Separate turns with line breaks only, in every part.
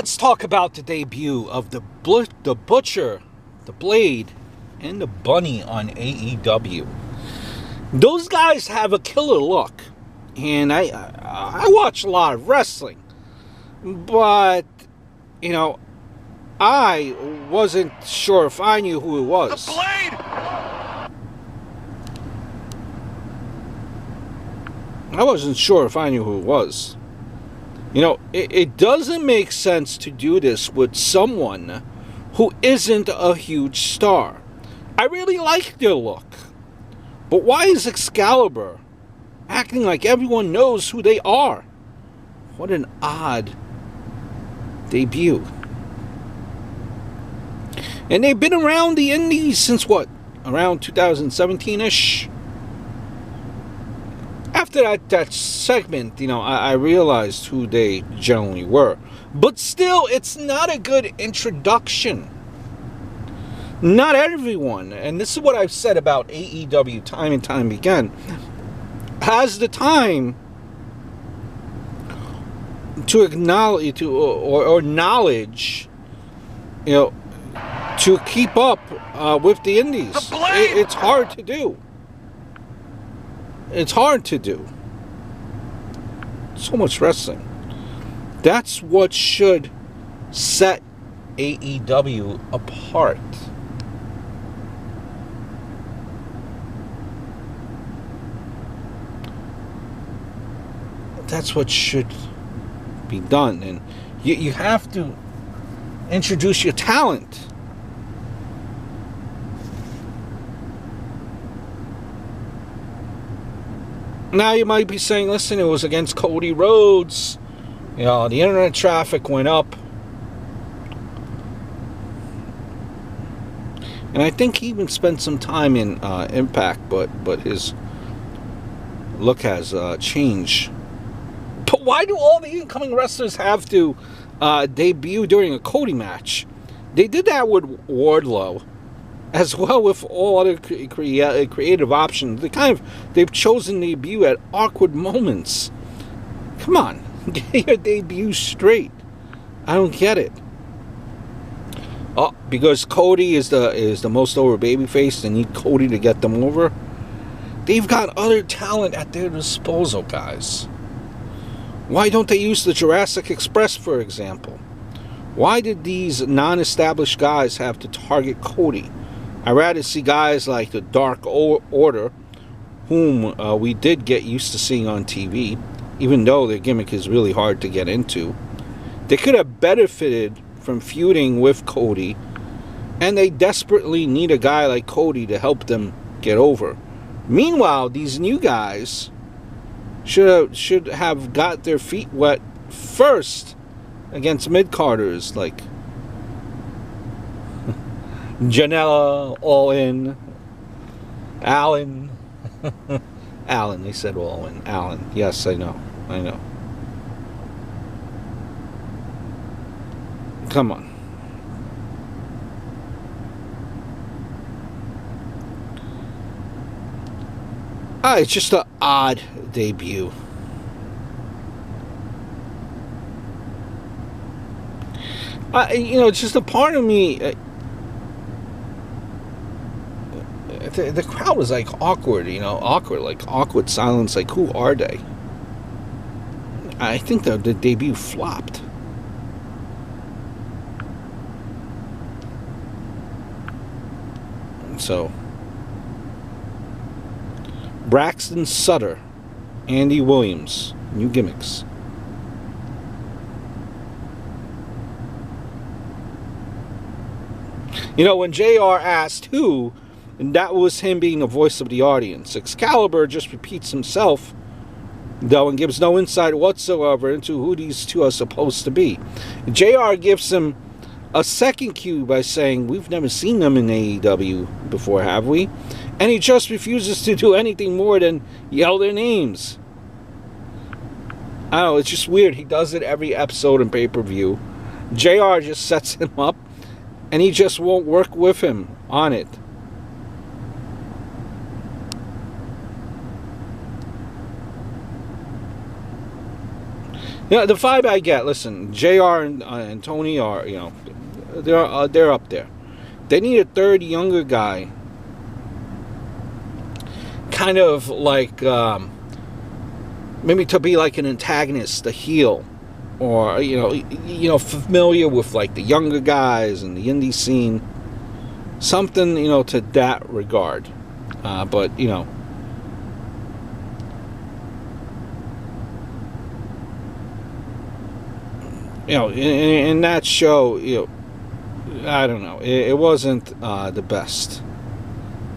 Let's talk about the debut of the Butcher, the Blade, and the Bunny on AEW. Those guys have a killer look, and I watch a lot of wrestling, but you know, I wasn't sure if I knew who it was.
The Blade!
I wasn't sure if I knew who it was. You know, it doesn't make sense to do this with someone who isn't a huge star. I really like their look. But why is Excalibur acting like everyone knows who they are? What an odd debut. And they've been around the indies since what? Around 2017-ish? After that segment, you know, I realized who they generally were. But still, it's not a good introduction. Not everyone, and this is what I've said about AEW time and time again, has the time to acknowledge or knowledge, you know, to keep up with the indies. It's hard to do. It's hard to do. So much wrestling. That's what should set AEW apart. That's what should be done. And you have to introduce your talent. Now you might be saying, listen, it was against Cody Rhodes. You know, the internet traffic went up. And I think he even spent some time in Impact, but his look has changed. But why do all the incoming wrestlers have to debut during a Cody match? They did that with Wardlow, as well with all other creative options. They've chosen to debut at awkward moments. Come on, get your debut straight. I don't get it. Oh, because Cody is the most over babyface, they need Cody to get them over. They've got other talent at their disposal, guys. Why don't they use the Jurassic Express, for example? Why did these non-established guys have to target Cody? I'd rather see guys like the Dark Order, whom we did get used to seeing on TV, even though their gimmick is really hard to get into. They could have benefited from feuding with Cody, and they desperately need a guy like Cody to help them get over. Meanwhile, these new guys should have got their feet wet first against mid-carders like Janela, All In, Allen. Allen, they said All In. Allen. Yes, I know. Come on. It's just an odd debut. You know, it's just a part of me. The crowd was like awkward, you know, awkward silence. Like, who are they? I think the debut flopped. So, Braxton Sutter, Andy Williams, new gimmicks. You know, when JR asked who, and that was him being the voice of the audience. Excalibur just repeats himself, though, and gives no insight whatsoever into who these two are supposed to be. JR gives him a second cue by saying, we've never seen them in AEW before, have we? And he just refuses to do anything more than yell their names. I don't know, it's just weird. He does it every episode in pay-per-view. JR just sets him up, and he just won't work with him on it. Yeah, the vibe I get. Listen, Jr. and Tony are, they're up there. They need a third younger guy, kind of like maybe to be like an antagonist, a heel, or familiar with like the younger guys and the indie scene, something to that regard. But in that show, I don't know, it wasn't the best.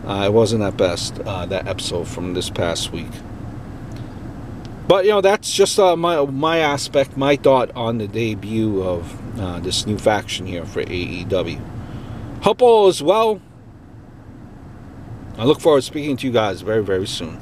It wasn't at best, that episode from this past week. But that's just my aspect, my thought on the debut of this new faction here for AEW. Hope all is well. I look forward to speaking to you guys very, very soon.